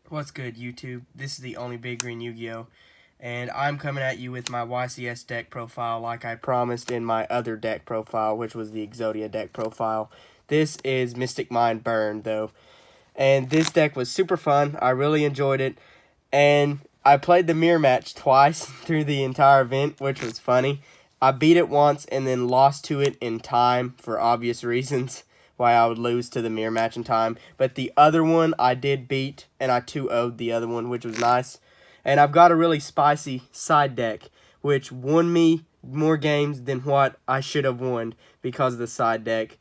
What's good, YouTube? This is the Only Big Green Yu-Gi-Oh! And I'm coming at you with my YCS deck profile like I promised in my other deck profile, which was the Exodia deck profile. This is Mystic Mind Burn, though. And this deck was super fun. I really enjoyed it. And I played the mirror match twice through the entire event, which was funny. I beat it once and then lost to it in time for obvious reasons why I would lose to the mirror match in time. But the other one I did beat, and I 2-0'd the other one, which was nice. And I've got a really spicy side deck, which won me more games than what I should have won because of the side deck.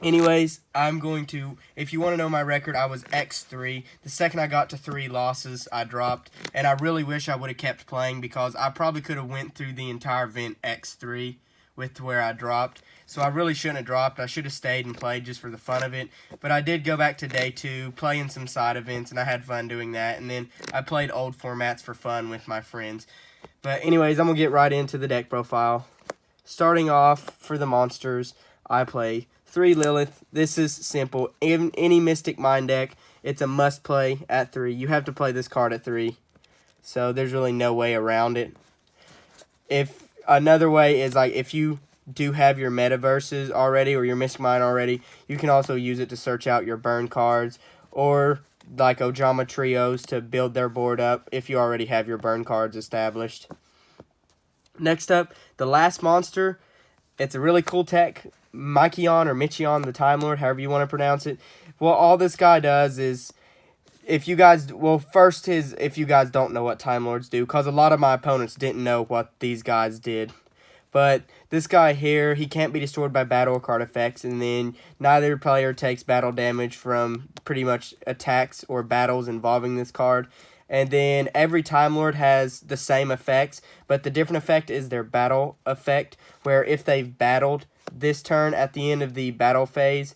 Anyways, I'm going to, if you want to know my record, I was X3. The second I got to 3 losses, I dropped. And I really wish I would have kept playing because I probably could have went through the entire event X3 with where I dropped. So I really shouldn't have dropped. I should have stayed and played just for the fun of it. But I did go back to day 2, playing some side events, and I had fun doing that. And then I played old formats for fun with my friends. But anyways, I'm going to get right into the deck profile. Starting off for the monsters, I play 3 Lilith. This is simple. In any Mystic Mind deck, it's a must play at 3. You have to play this card at 3. So there's really no way around it. If another way is like if you do have your metaverses already or your Mystic Mind already, you can also use it to search out your burn cards or like Ojama Trios to build their board up if you already have your burn cards established. Next up, the last monster. It's a really cool tech. Mykion or Michion, the Time Lord, however you want to pronounce it. Well, all this guy does is, if you guys don't know what Time Lords do, because a lot of my opponents didn't know what these guys did. But this guy here, he can't be destroyed by battle or card effects, and then neither player takes battle damage from pretty much attacks or battles involving this card. And then every Time Lord has the same effects, but the different effect is their battle effect, where if they've battled this turn at the end of the battle phase,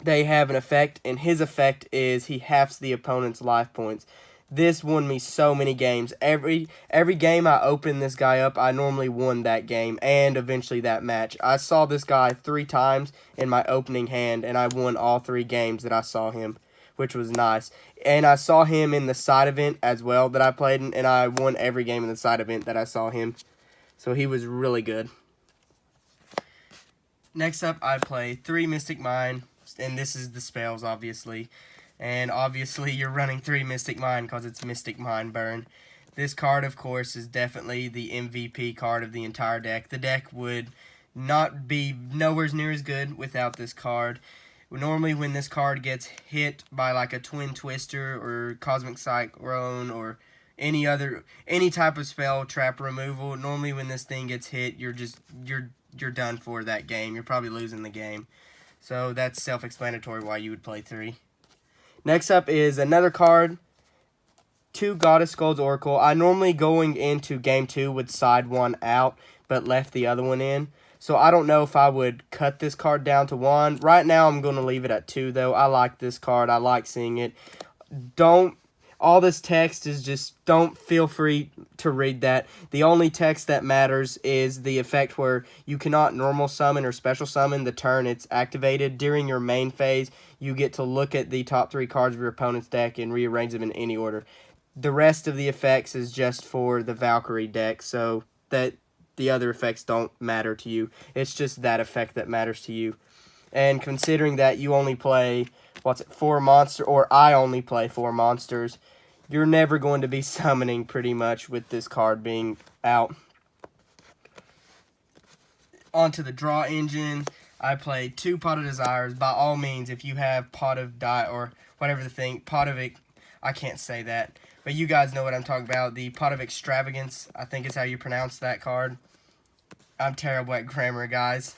they have an effect, and his effect is he halves the opponent's life points. This won me so many games. Every game I opened this guy up, I normally won that game and eventually that match. I saw this guy 3 times in my opening hand, and I won all 3 games that I saw him, which was nice. And I saw him in the side event as well that I played in, and I won every game in the side event that I saw him. So he was really good. Next up, I play 3 Mystic Mind, and this is the spells, obviously. And obviously, you're running 3 Mystic Mind because it's Mystic Mind Burn. This card, of course, is definitely the MVP card of the entire deck. The deck would not be nowhere near as good without this card. Normally, when this card gets hit by like a Twin Twister or Cosmic Cyclone or any type of spell trap removal, normally when this thing gets hit, you're done for that game. You're probably losing the game. So that's self-explanatory why you would play 3. Next up is another card, 2 Goddess Skulls Oracle. I normally going into game 2 would side one out, but left the other one in. So I don't know if I would cut this card down to 1. Right now I'm going to leave it at 2 though. I like this card. I like seeing it. All this text is just, don't feel free to read that. The only text that matters is the effect where you cannot normal summon or special summon the turn it's activated. During your main phase, you get to look at the top 3 cards of your opponent's deck and rearrange them in any order. The rest of the effects is just for the Valkyrie deck, so that the other effects don't matter to you. It's just that effect that matters to you. And considering that you only play, 4 monsters, or I only play 4 monsters, you're never going to be summoning pretty much with this card being out. Onto the draw engine, I play 2 Pot of Desires. By all means, if you have Pot of or whatever the thing, Pot of I can't say that, but you guys know what I'm talking about. The Pot of Extravagance, I think is how you pronounce that card. I'm terrible at grammar, guys.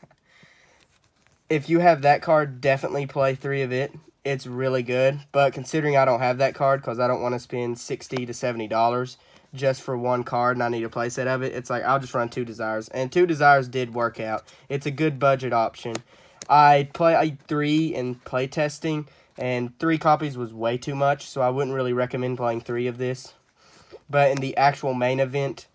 If you have that card, definitely play 3 of it. It's really good, but considering I don't have that card because I don't want to spend $60 to $70 just for 1 card and I need a playset of it, it's like I'll just run 2 Desires. And 2 Desires did work out. It's a good budget option. I play 3 in play testing, and 3 copies was way too much, so I wouldn't really recommend playing 3 of this. But in the actual main event,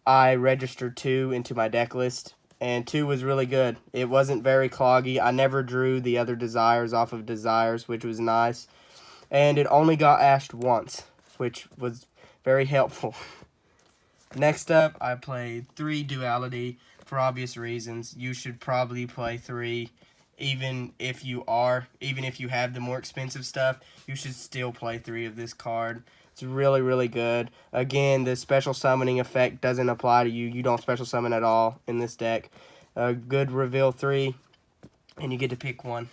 I registered 2 into my deck list, and 2 was really good. It wasn't very cloggy. I never drew the other Desires off of Desires, which was nice. and it only got ashed once, which was very helpful. Next up, I played 3 Duality for obvious reasons. You should probably play 3, even if you have the more expensive stuff. You should still play 3 of this card. It's really, really good. Again, the special summoning effect doesn't apply to you. You don't special summon at all in this deck. A good reveal 3, and you get to pick one.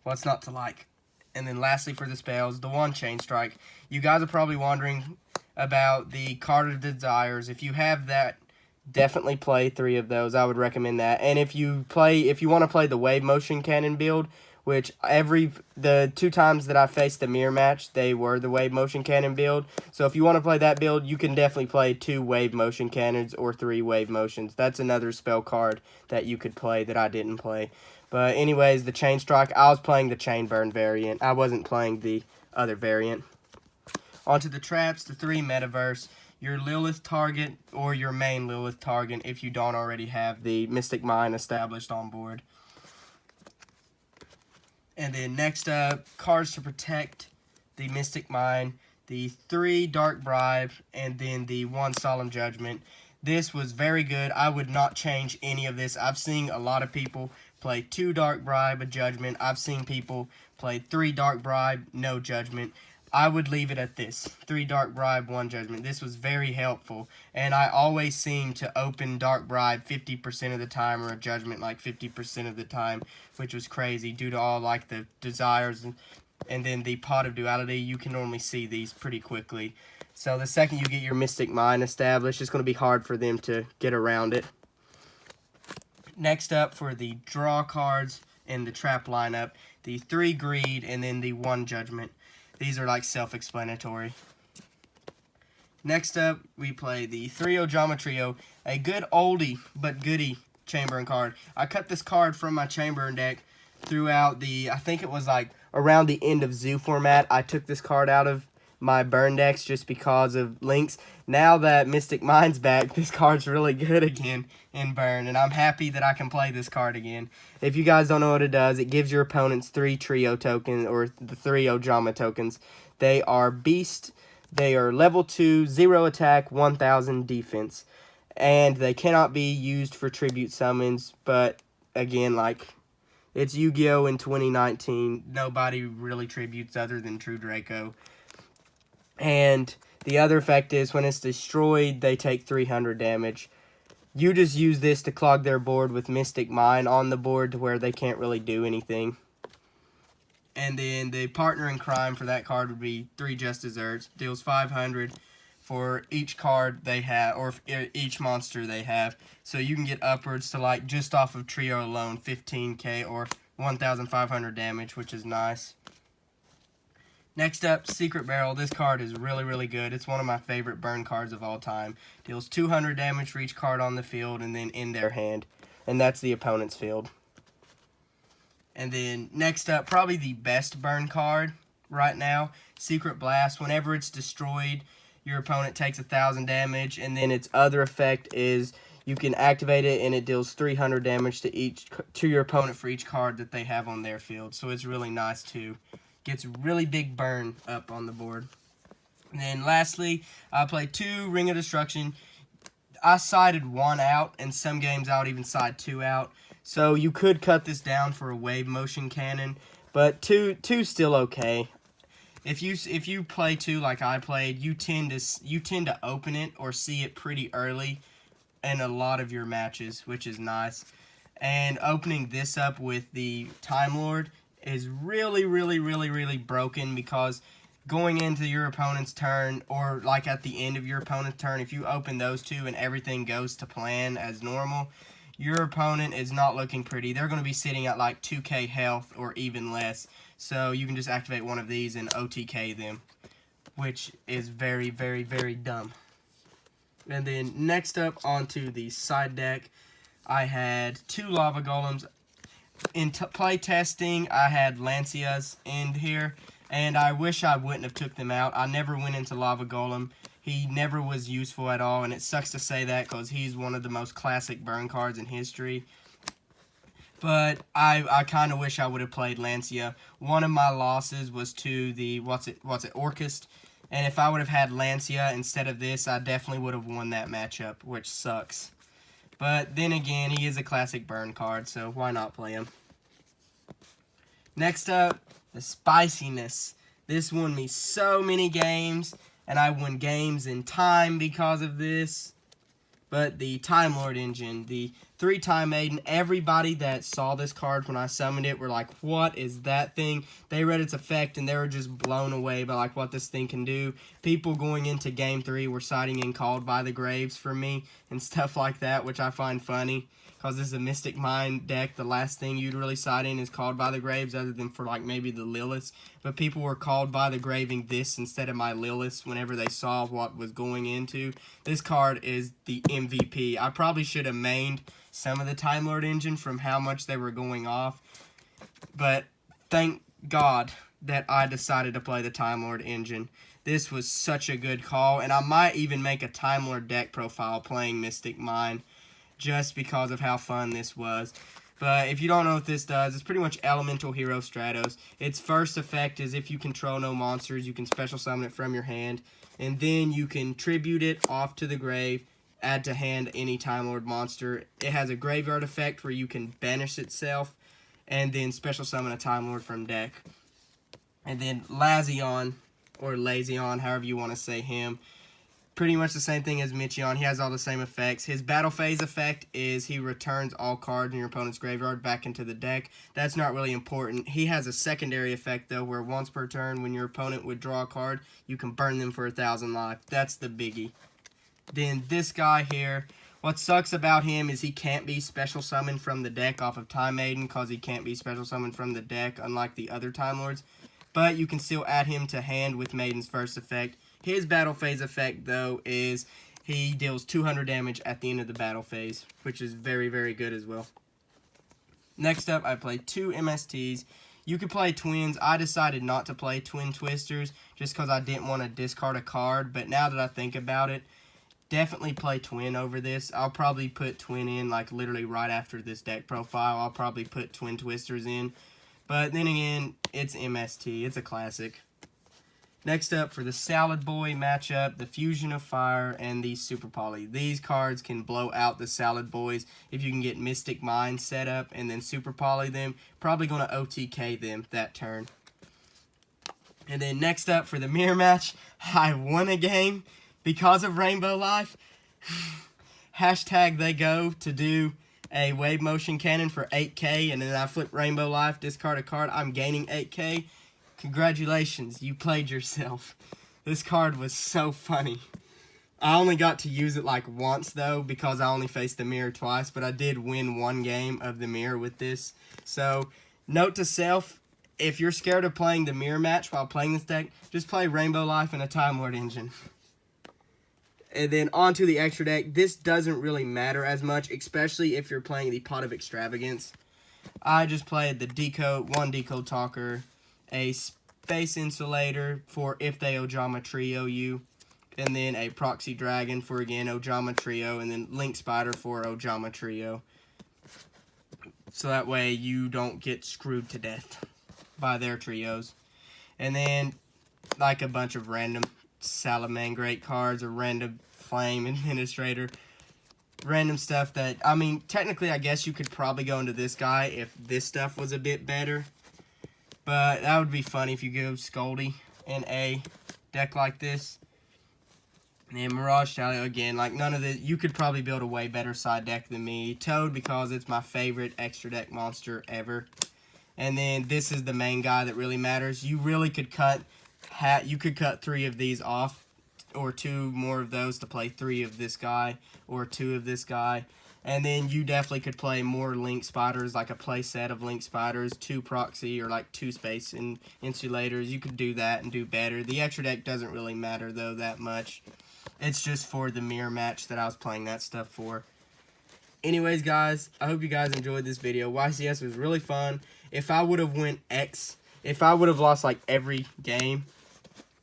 What's not to like? And then lastly for the spells, the 1 Chain Strike. You guys are probably wondering about the Card of Desires. If you have that, definitely play 3 of those. I would recommend that. And if you want to play the Wave Motion Cannon build, which the 2 times that I faced the mirror match, they were the Wave Motion Cannon build. So if you want to play that build, you can definitely play 2 Wave Motion Cannons or 3 Wave Motions. That's another spell card that you could play that I didn't play. But anyways, the Chain Strike, I was playing the Chain Burn variant. I wasn't playing the other variant. Onto the traps, the 3 Metaverse, your Lilith target or your main Lilith target if you don't already have the Mystic Mine established on board. And then next up, cards to protect the Mystic Mine, the 3 Dark Bribe, and then the 1 Solemn Judgment. This was very good. I would not change any of this. I've seen a lot of people play 2 Dark Bribe, a Judgment. I've seen people play 3 Dark Bribe, no Judgment. I would leave it at this. 3 Dark Bribe, 1 Judgment. This was very helpful. And I always seem to open Dark Bribe 50% of the time or a Judgment like 50% of the time, which was crazy due to all like the desires and then the Pot of Duality. You can normally see these pretty quickly. So the second you get your Mystic Mine established, it's going to be hard for them to get around it. Next up for the draw cards in the trap lineup, the 3 Greed and then the 1 Judgment. These are like self-explanatory. Next up, we play the 3 Ojama Trio, a good oldie but goodie Chamberlain card. I cut this card from my Chamberlain deck throughout I think it was like around the end of Zoo format. I took this card out of my burn decks just because of links. Now that Mystic Mine's back, this card's really good again in burn, and I'm happy that I can play this card again. If you guys don't know what it does, it gives your opponents 3 trio tokens, or the 3 Ojama tokens. They are beast, they are level 2, 0 attack, 1000 defense, and they cannot be used for tribute summons, but again, like, it's Yu-Gi-Oh! In 2019, nobody really tributes other than True Draco. And the other effect is when it's destroyed, they take 300 damage. You just use this to clog their board with Mystic Mine on the board to where they can't really do anything. And then the partner in crime for that card would be 3 Just Desserts. Deals 500 for each card they have, or each monster they have. So you can get upwards to like just off of trio alone, 15k or 1,500 damage, which is nice. Next up, Secret Barrel. This card is really, really good. It's one of my favorite burn cards of all time. Deals 200 damage for each card on the field and then in their hand. And that's the opponent's field. And then next up, probably the best burn card right now, Secret Blast. Whenever it's destroyed, your opponent takes 1,000 damage. And then its other effect is you can activate it and it deals 300 damage to your opponent for each card that they have on their field. So it's really nice too. Gets really big burn up on the board. And then lastly, I played 2 Ring of Destruction. I sided 1 out, and some games I would even side 2 out. So you could cut this down for a Wave Motion Cannon, but 2's still okay. If you play 2 like I played, you tend to open it or see it pretty early in a lot of your matches, which is nice. And opening this up with the Time Lord is really, really, really, really broken, because going into your opponent's turn or like at the end of your opponent's turn, if you open those 2 and everything goes to plan as normal, your opponent is not looking pretty. They're going to be sitting at like 2k health or even less. So you can just activate one of these and OTK them, which is very, very, very dumb. And then next up onto the side deck, I had 2 Lava Golems. In play testing, I had Lancias in here, and I wish I wouldn't have took them out. I never went into Lava Golem. He never was useful at all, and it sucks to say that because he's one of the most classic burn cards in history. But I kind of wish I would have played Lancia. One of my losses was to the, Orchist. And if I would have had Lancia instead of this, I definitely would have won that matchup, which sucks. But then again, he is a classic burn card, so why not play him? Next up, the Spiciness. This won me so many games, and I won games in time because of this. But the Time Lord engine, the 3-time Maiden, everybody that saw this card when I summoned it were like, what is that thing? They read its effect and they were just blown away by like what this thing can do. People going into Game 3 were citing in Called by the Graves for me and stuff like that, which I find funny. Because this is a Mystic Mind deck, the last thing you'd really cite in is Called by the Graves, other than for like maybe the Liliths. But people were called by the graving this instead of my Liliths whenever they saw what was going into. This card is the MVP. I probably should have mained some of the Time Lord engine from how much they were going off. But thank God that I decided to play the Time Lord engine. This was such a good call, and I might even make a Time Lord deck profile playing Mystic Mind, just because of how fun this was. But if you don't know what this does, it's pretty much Elemental Hero Stratos. Its first effect is if you control no monsters, you can special summon it from your hand. And then you can tribute it off to the grave, add to hand any Time Lord monster. It has a graveyard effect where you can banish itself, and then special summon a Time Lord from deck. And then Lazion, or Lazion, however you want to say him, pretty much the same thing as Michion. He has all the same effects. His battle phase effect is he returns all cards in your opponent's graveyard back into the deck. That's not really important. He has a secondary effect, though, where once per turn, when your opponent would draw a card, you can burn them for 1,000 life. That's the biggie. Then this guy here, what sucks about him is he can't be special summoned from the deck off of Time Maiden, because he can't be special summoned from the deck, unlike the other Time Lords. But you can still add him to hand with Maiden's first effect. His battle phase effect, though, is he deals 200 damage at the end of the battle phase, which is very, very good as well. Next up, I played 2 MSTs. You could play Twins. I decided not to play Twin Twisters just because I didn't want to discard a card, but now that I think about it, definitely play Twin over this. I'll probably put Twin in, like, literally right after this deck profile. I'll probably put Twin Twisters in. But then again, it's MST. It's a classic. Next up, for the Salad Boy matchup, the Fusion of Fire and the Super Poly. These cards can blow out the Salad Boys if you can get Mystic Mind set up and then Super Poly them. Probably going to OTK them that turn. And then next up, for the mirror match, I won a game because of Rainbow Life. Hashtag they go to do a Wave Motion Cannon for 8k, and then I flip Rainbow Life, discard a card. I'm gaining 8k. Congratulations, you played yourself. This card was so funny. I only got to use it like once though, because I only faced the mirror twice, but I did win one game of the mirror with this. So, note to self, if you're scared of playing the mirror match while playing this deck, just play Rainbow Life and a Time Lord engine. And then on to the extra deck. This doesn't really matter as much, especially if you're playing the Pot of Extravagance. I just played the Decode, 1 Decode Talker, a Space Insulator for if they Ojama Trio you, and then a Proxy Dragon for, again, Ojama Trio, and then Link Spider for Ojama Trio. So that way you don't get screwed to death by their trios. And then, like a bunch of random Salamangreat cards, or random Flame Administrator, random stuff that, I mean, technically I guess you could probably go into this guy if this stuff was a bit better. But that would be funny if you go Scoldy in a deck like this. And then Mirage Stallion, again, like none of the, you could probably build a way better side deck than me. Toad, because it's my favorite extra deck monster ever. And then this is the main guy that really matters. You really could cut, you could cut 3 of these off, or 2 more of those to play 3 of this guy, or 2 of this guy. And then you definitely could play more Link Spiders, like a play set of Link Spiders, 2 Proxy, or like 2 Space Insulators. You could do that and do better. The extra deck doesn't really matter, though, that much. It's just for the mirror match that I was playing that stuff for. Anyways, guys, I hope you guys enjoyed this video. YCS was really fun. If I would have went X, if I would have lost, like, every game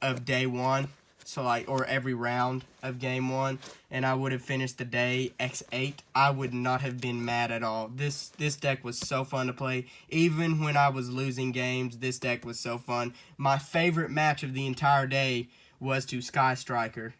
of day 1, so like, or every round of game 1, and I would have finished the day x8, I would not have been mad at all. This deck was so fun to play. Even when I was losing games, this deck was so fun. My favorite match of the entire day was to Sky Striker.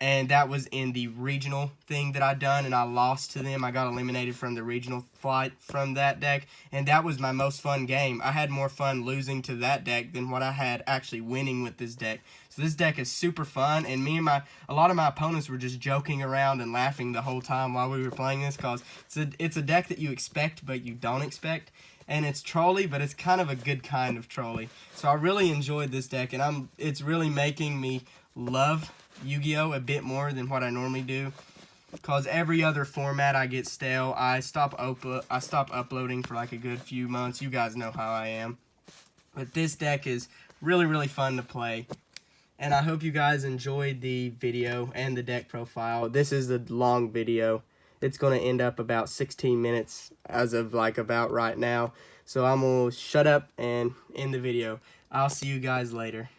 And that was in the regional thing that I done, and I lost to them. I got eliminated from the regional flight from that deck, and that was my most fun game. I had more fun losing to that deck than what I had actually winning with this deck. So this deck is super fun, and a lot of my opponents were just joking around and laughing the whole time while we were playing this, because it's a deck that you expect but you don't expect. And it's trolly, but it's kind of a good kind of trolly. So I really enjoyed this deck, and it's really making me love Yu-Gi-Oh! A bit more than what I normally do, because every other format I get stale. I stop uploading for like a good few months. You guys know how I am. But this deck is really, really fun to play. And I hope you guys enjoyed the video and the deck profile. This is a long video. It's going to end up about 16 minutes as of like about right now. So I'm going to shut up and end the video. I'll see you guys later.